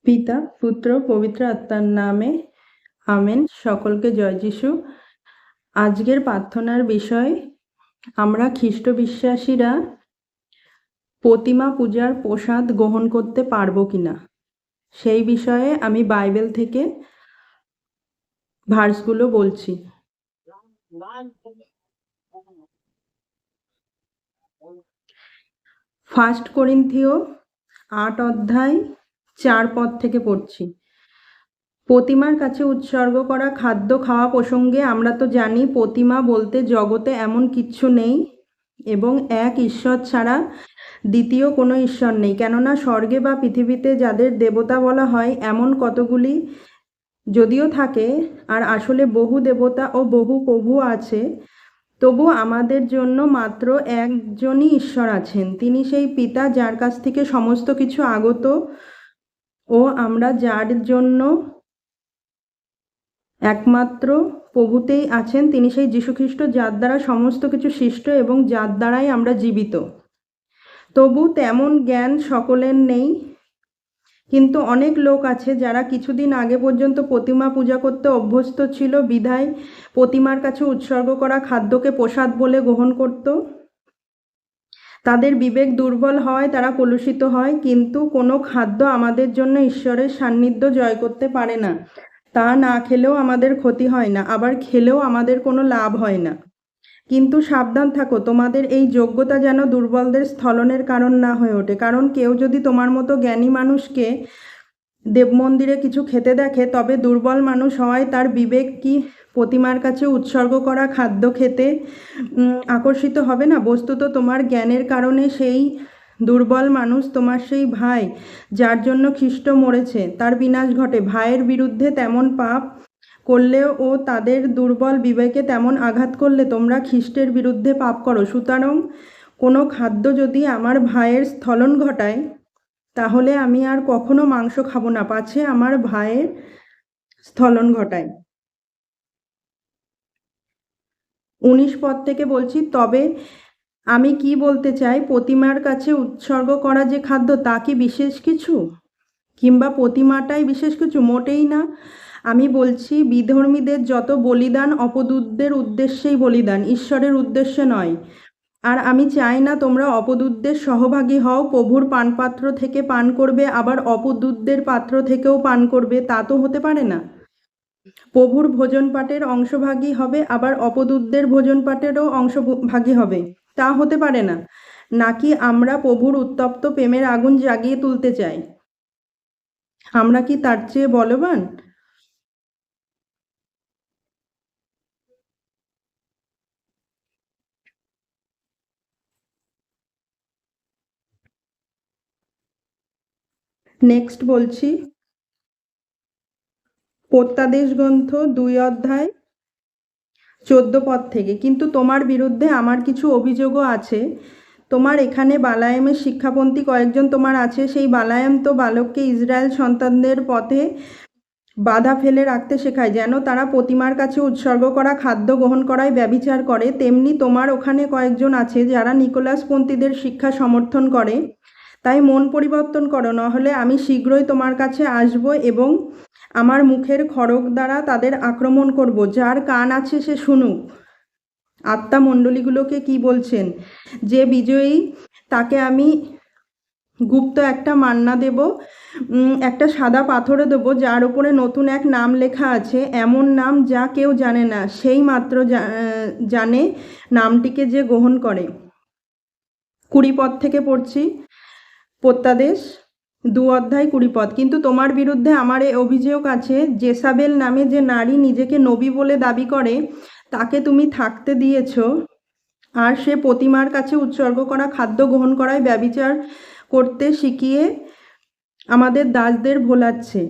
পিতা পুত্র পবিত্র আত্মার নামে আমেন। সকলকে জয় যিশু। আজকের প্রার্থনার বিষয়, আমরা খ্রিস্ট বিশ্বাসীরা প্রতিমা পূজার প্রসাদ গ্রহণ করতে পারবো কিনা, সেই বিষয়ে আমি বাইবেল থেকে ভার্সগুলো বলছি। ফার্স্ট করিন্থীয় 8 অধ্যায় 4 পদ থেকে পড়ছি। প্রতিমার কাছে উৎসর্গ করা খাদ্য খাওয়া প্রসঙ্গে আমরা তো জানি, প্রতিমা বলতে জগতে এমন কিচ্ছু নেই এবং এক ঈশ্বর ছাড়া দ্বিতীয় কোনো ঈশ্বর নেই। কেননা স্বর্গে বা পৃথিবীতে যাদের দেবতা বলা হয় এমন কতগুলি যদিও থাকে, আর আসলে বহু দেবতা ও বহু প্রভু আছে, তবু আমাদের জন্য মাত্র একজনই ঈশ্বর আছেন। তিনি সেই পিতা, যার কাছ থেকে সমস্ত কিছু আগত ও আমরা যার জন্য একমাত্র প্রভুতেই আছেন। তিনি সেই যীশুখ্রিস্ট, যার দ্বারা সমস্ত কিছু সৃষ্ট এবং যার দ্বারাই আমরা জীবিত। তবু তেমন জ্ঞান সকলের নেই, কিন্তু অনেক লোক আছে যারা কিছুদিন আগে পর্যন্ত প্রতিমা পূজা করতে অভ্যস্ত ছিল, বিধায় প্রতিমার কাছে উৎসর্গ করা খাদ্যকে প্রসাদ বলে গ্রহণ করত। তাদের বিবেক দুর্বল হয়, তারা কলুষিত হয়, কিন্তু কোনো খাদ্য আমাদের জন্য ঈশ্বরের সান্নিধ্য জয় করতে পারে না। তা না খেলেও আমাদের ক্ষতি হয় না, আবার খেলেও আমাদের কোনো লাভ হয় না। কিন্তু সাবধান থাকো, তোমাদের এই যোগ্যতা যেন দুর্বলদের স্থলনের কারণ না হয়ে ওঠে। কারণ কেউ যদি তোমার মতো জ্ঞানী মানুষকে দেব মন্দিরে কিছু খেতে দেখে, তবে দুর্বল মানুষ হওয়ায় তার বিবেক কি প্রতিমার কাছে উৎসর্গ করা খাদ্য খেতে আকর্ষিত হবে না? বস্তুত তোমার জ্ঞানের কারণে সেই দুর্বল মানুষ, তোমার সেই ভাই যার জন্য খ্রিস্ট মরেছে, তার বিনাশ ঘটে। ভাইয়ের বিরুদ্ধে তেমন পাপ করলেও ও তাদের দুর্বল বিবেকে তেমন আঘাত করলে তোমরা খ্রিস্টের বিরুদ্ধে পাপ করো। সুতরাং কোনো খাদ্য যদি আমার ভাইয়ের স্থলন ঘটায়, তাহলে আমি আর কখনো মাংস খাবো না, পাছে আমার ভাইয়ের স্থলন ঘটায়। 19 পদ থেকে বলছি, তবে আমি কি বলতে চাই, প্রতিমার কাছে উৎসর্গ করা যে খাদ্য, তা কি বিশেষ কিছু, কিংবা প্রতিমাটাই বিশেষ কিছু? মোটেই না। আমি বলছি, বিধর্মীদের যত বলিদান অপদূতদের উদ্দেশ্যেই বলিদান, ঈশ্বরের উদ্দেশ্যে নয়। আর আমি চাই না তোমরা অপদূতদের সহভাগী হও। প্রভুর পানপাত্র থেকে পান করবে, আবার অপদূতদের পাত্র থেকেও পান করবে, তা তো হতে পারে না। প্রভুর ভোজনপাটের অংশভাগী হবে, আবার অপদূতদের ভোজনপাটেরও অংশভাগী হবে, তা হতে পারে না। নাকি আমরা প্রভুর উত্তপ্ত প্রেমের আগুন জাগিয়ে তুলতে চাই? আমরা কি তার চেয়ে বলবান? নেক্সট বলছি, প্রত্যাদেশ গ্রন্থ 2 অধ্যায় 14 পদ থেকে। কিন্তু তোমার বিরুদ্ধে আমার কিছু অভিযোগও আছে। তোমার এখানে বালায়ামের শিক্ষাপন্থী কয়েকজন তোমার আছে। সেই বালায়াম তো বালককে ইসরায়েল সন্তানদের পথে বাধা ফেলে রাখতে শেখায়, যেন তারা প্রতিমার কাছে উৎসর্গ করা খাদ্য গ্রহণ করায় ব্যভিচার করে। তেমনি তোমার ওখানে কয়েকজন আছে যারা নিকোলাসপন্থীদের শিক্ষা সমর্থন করে। তাই মন পরিবর্তন করো, নাহলে আমি শীঘ্রই তোমার কাছে আসব এবং আমার মুখের খড়গ দ্বারা তাদের আক্রমণ করব। যার কান আছে সে শুনুক। আত্মা মণ্ডলীগুলোকে কি বলছেন, যে বিজয়ী তাকে আমি গুপ্ত একটা মান্না দেব, একটা সাদা পাথরে দেব, যার উপরে নতুন এক নাম লেখা আছে, এমন নাম যা কেউ জানে না, সেই মাত্র জানে নামটিকে যে গ্রহণ করে। 20 পদ থেকে পড়ছি, প্রত্যাদেশ 2 অধ্যায় 20 পদ। কিন্তু তোমার বিরুদ্ধে আমার এই অভিযোগ আছে, জেসাবেল নামে যে নারী নিজেকে নবী বলে দাবি করে, তাকে তুমি থাকতে দিয়েছ, আর সে প্রতিমার কাছে উৎসর্গ করা খাদ্য গ্রহণ করায় ব্যভিচার করতে শিখিয়ে আমাদের দাসদের ভোলাচ্ছে।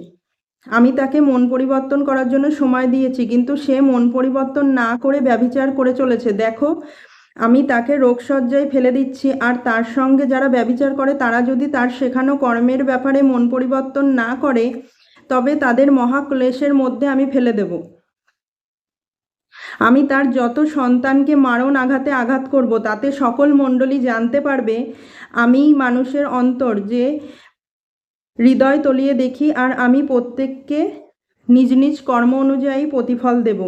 আমি তাকে মন পরিবর্তন করার জন্য সময় দিয়েছি, কিন্তু সে মন পরিবর্তন না করে ব্যভিচার করে চলেছে। দেখো, আমি তাকে রোগশয্যায় ফেলে দিচ্ছি, আর তার সঙ্গে যারা ব্যভিচার করে তারা যদি তার শেখানো কর্মের ব্যাপারে মন পরিবর্তন না করে, তবে তাদের মহাক্লেশের মধ্যে আমি ফেলে দেব। আমি তার যত সন্তানকে মারণ আঘাতে আঘাত করব, তাতে সকল মণ্ডলী জানতে পারবে আমি মানুষের অন্তর যে হৃদয় তলিয়ে দেখি, আর আমি প্রত্যেককে নিজ নিজ কর্ম অনুযায়ী প্রতিফল দেব।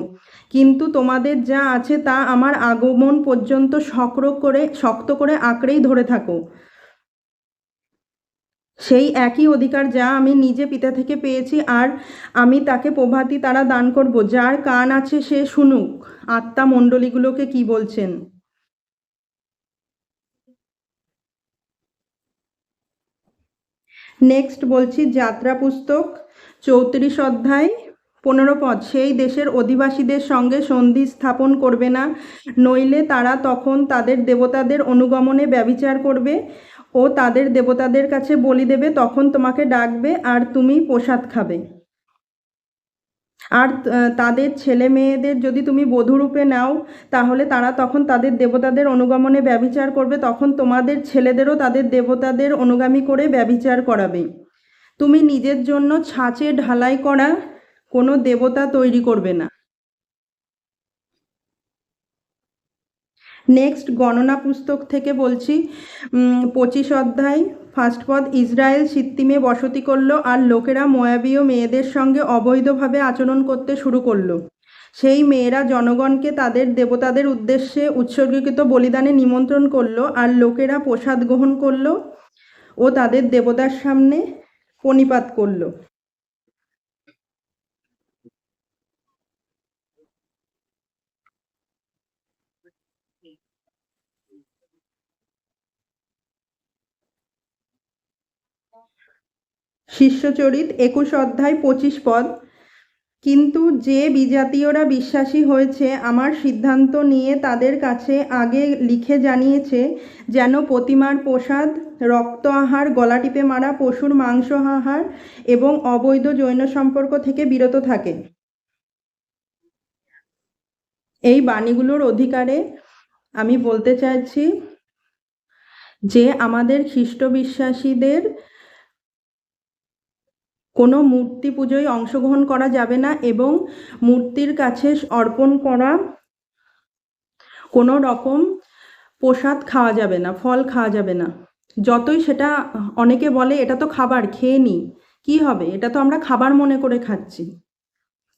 কিন্তু তোমাদের যা আছে তা আমার আগমন পর্যন্ত শক্ত করে আঁকড়েই ধরে থাকো। সেই একই অধিকার যা আমি নিজে পিতা থেকে পেয়েছি, আর আমি তাকে প্রভাতী তারা দান করব। যার কান আছে সে শুনুক আত্মা মণ্ডলীগুলোকে কি বলছেন। নেক্সট বলছি যাত্রা পুস্তক 34 অধ্যায় 15 পদ। সেই দেশের অধিবাসীদের সঙ্গে সন্ধি স্থাপন করবে না, নইলে তারা তখন তাদের দেবতাদের অনুগমনে ব্যভিচার করবে ও তাদের দেবতাদের কাছে বলি দেবে। তখন তোমাকে ডাকবে আর তুমি প্রসাদ খাবে। আর তাদের ছেলে মেয়েদের যদি তুমি বধূরূপে নাও, তাহলে তারা তখন তাদের দেবতাদের অনুগমনে ব্যভিচার করবে। তখন তোমাদের ছেলেদেরও তাদের দেবতাদের অনুগামী করে ব্যভিচার করাবে। তুমি নিজের জন্য ছাঁচে ঢালাই করা কোনো দেবতা তৈরি করবে না। নেক্সট গণনা পুস্তক থেকে বলছি 25 অধ্যায় 1 পদ। ইসরায়েল সিত্তিমে বসতি করলো, আর লোকেরা মোয়াবীয় মেয়েদের সঙ্গে অবৈধভাবে আচরণ করতে শুরু করলো। সেই মেয়েরা জনগণকে তাদের দেবতাদের উদ্দেশ্যে উৎসর্গীকৃত বলিদানে নিমন্ত্রণ করলো, আর লোকেরা প্রসাদ গ্রহণ করলো ও তাদের দেবতার সামনে প্রণিপাত করলো। শিষ্যচরিত 21 অধ্যায় 25 পদ। কিন্তু যে বিজাতীয়রা বিশ্বাসী হয়েছে, আমার সিদ্ধান্ত নিয়ে তাদের কাছে আগে লিখে জানিয়েছে, যেন প্রতিমার প্রসাদ, রক্ত আহার, গলা টিপে মারা পশুর মাংস আহার এবং অবৈধ যৌন সম্পর্ক থেকে বিরত থাকে। এই বাণীগুলোর অধিকারে আমি বলতে চাইছি যে আমাদের খ্রিস্ট বিশ্বাসীদের কোনো মূর্তি পুজোয় অংশগ্রহণ করা যাবে না, এবং মূর্তির কাছে অর্পণ করা কোনো রকম প্রসাদ খাওয়া যাবে না, ফল খাওয়া যাবে না। যতই সেটা অনেকে বলে এটা তো খাবার, খেয়ে নি কি হবে, এটা তো আমরা খাবার মনে করে খাচ্ছি,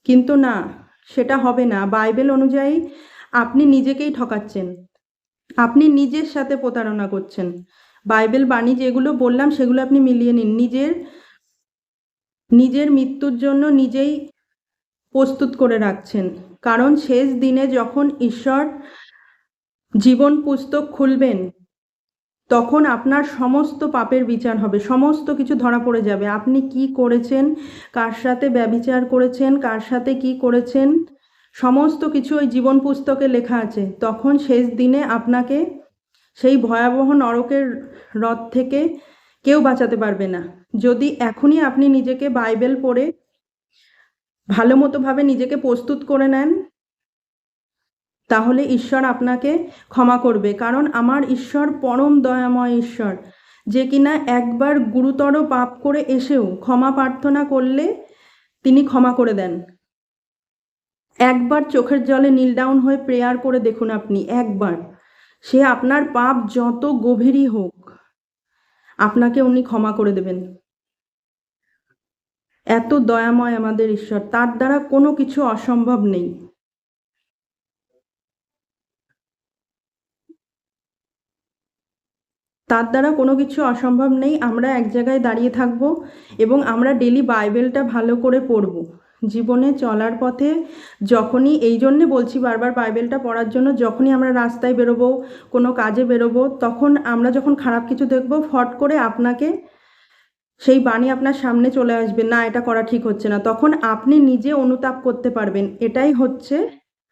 কিন্তু না, সেটা হবে না। বাইবেল অনুযায়ী আপনি নিজেকেই ঠকাচ্ছেন, আপনি নিজের সাথে প্রতারণা করছেন। বাইবেল বাণী যেগুলো বললাম সেগুলো আপনি মিলিয়ে নিন। নিজের মৃত্যুর জন্য নিজেই প্রস্তুত করে রাখছেন। কারণ শেষ দিনে যখন ঈশ্বর জীবন পুস্তক খুলবেন, তখন আপনার সমস্ত পাপের বিচার হবে, সমস্ত কিছু ধরা পড়ে যাবে। আপনি কি করেছেন, কার সাথে ব্যভিচার করেছেন, কার সাথে কি করেছেন, সমস্ত কিছু ওই জীবন পুস্তকে লেখা আছে। তখন শেষ দিনে আপনাকে সেই ভয়াবহ নরকের রথ থেকে কেউ বাঁচাতে পারবে না। যদি এখনই আপনি নিজেকে বাইবেল পড়ে ভালো মতোভাবে নিজেকে প্রস্তুত করে নেন, তাহলে ঈশ্বর আপনাকে ক্ষমা করবে। কারণ আমার ঈশ্বর পরম দয়াময় ঈশ্বর, যে কিনা একবার গুরুতর পাপ করে এসেও ক্ষমা প্রার্থনা করলে তিনি ক্ষমা করে দেন। একবার চোখের জলে নীল ডাউন হয়ে প্রেয়ার করে দেখুন আপনি, একবার, সে আপনার পাপ যত গভীরই হোক, আপনাকে উনি ক্ষমা করে দেবেন। এত দয়াময় আমাদের ঈশ্বর, তার দ্বারা কোনো কিছু অসম্ভব নেই। তার দ্বারা কোনো কিছু অসম্ভব নেই। আমরা এক জায়গায় দাঁড়িয়ে থাকব এবং আমরা ডেলি বাইবেলটা ভালো করে পড়ব জীবনে চলার পথে। যখনই, এই জন্যে বলছি বারবার বাইবেলটা পড়ার জন্য, যখনই আমরা রাস্তায় বেরোবো, কোনো কাজে বেরোবো, তখন আমরা যখন খারাপ কিছু দেখবো, ফট করে আপনাকে সেই বাণী আপনার সামনে চলে আসবে, না এটা করা ঠিক হচ্ছে না। তখন আপনি নিজে অনুতাপ করতে পারবেন। এটাই হচ্ছে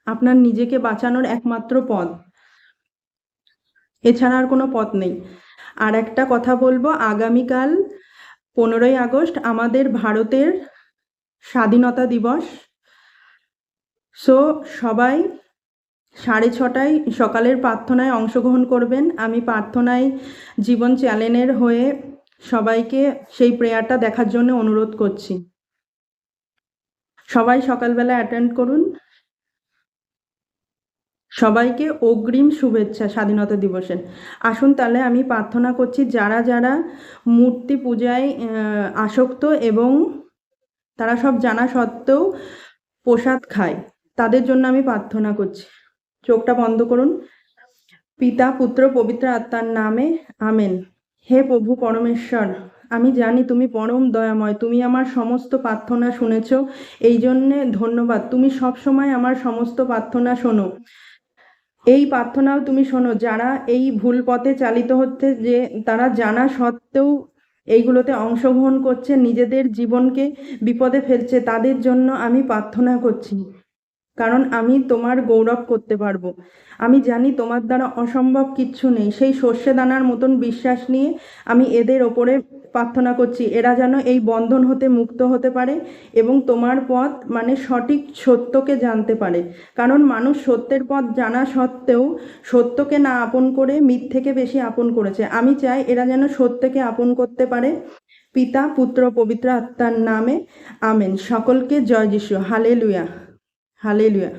আপনার নিজেকে বাঁচানোর একমাত্র পথ, এছাড়া আর কোনো পথ নেই। আর একটা কথা বলবো, আগামীকাল 15ই আগস্ট আমাদের ভারতের স্বাধীনতা দিবস। সো সবাই 6:30টায় সকালের প্রার্থনায় অংশগ্রহণ করবেন। আমি প্রার্থনায় জীবন চ্যানেলের হয়ে সবাইকে সেই প্রেয়ারটা দেখার জন্য অনুরোধ করছি। সবাই সকালবেলা অ্যাটেন্ড করুন। সবাইকে অগ্রিম শুভেচ্ছা স্বাধীনতা দিবসের। আসুন তাহলে আমি প্রার্থনা করছি, যারা যারা মূর্তি পূজায় আসক্ত এবং তারা সব জানা সত্ত্বেও প্রসাদ খায়, তাদের জন্য আমি প্রার্থনা করছি। চোখটা বন্ধ করুন। পিতা পুত্র পবিত্র আত্মার নামে আমেন। হে প্রভু পরমেশ্বর, আমি জানি তুমি পরম দয়াময়, তুমি আমার সমস্ত প্রার্থনা শুনেছ, এই জন্যে ধন্যবাদ। তুমি সব সময় আমার সমস্ত প্রার্থনা শোনো। এই প্রার্থনাও তুমি শোনো যারা এই ভুল পথে চালিত হচ্ছে, যে তারা জানা সত্ত্বেও এইগুলোতে অংশগ্রহণ করছে, নিজেদের জীবনকে বিপদে ফেলছে, তাদের জন্য আমি প্রার্থনা করছি। কারণ আমি তোমার গৌরব করতে পারবো। আমি জানি তোমার দ্বারা অসম্ভব কিচ্ছু নেই। সেই সর্ষে দানার মতন বিশ্বাস নিয়ে আমি এদের ওপরে প্রার্থনা করছি, এরা যেন এই বন্ধন হতে মুক্ত হতে পারে এবং তোমার পথ মানে সঠিক সত্যকে জানতে পারে। কারণ মানুষ সত্যের পথ জানা সত্ত্বেও সত্যকে না আপন করে মিথ্যেকে বেশি আপন করেছে। আমি চাই এরা যেন সত্যকে আপন করতে পারে। পিতা পুত্র পবিত্র আত্মার নামে আমেন। সকলকে জয় যিশু। Hallelujah, hallelujah.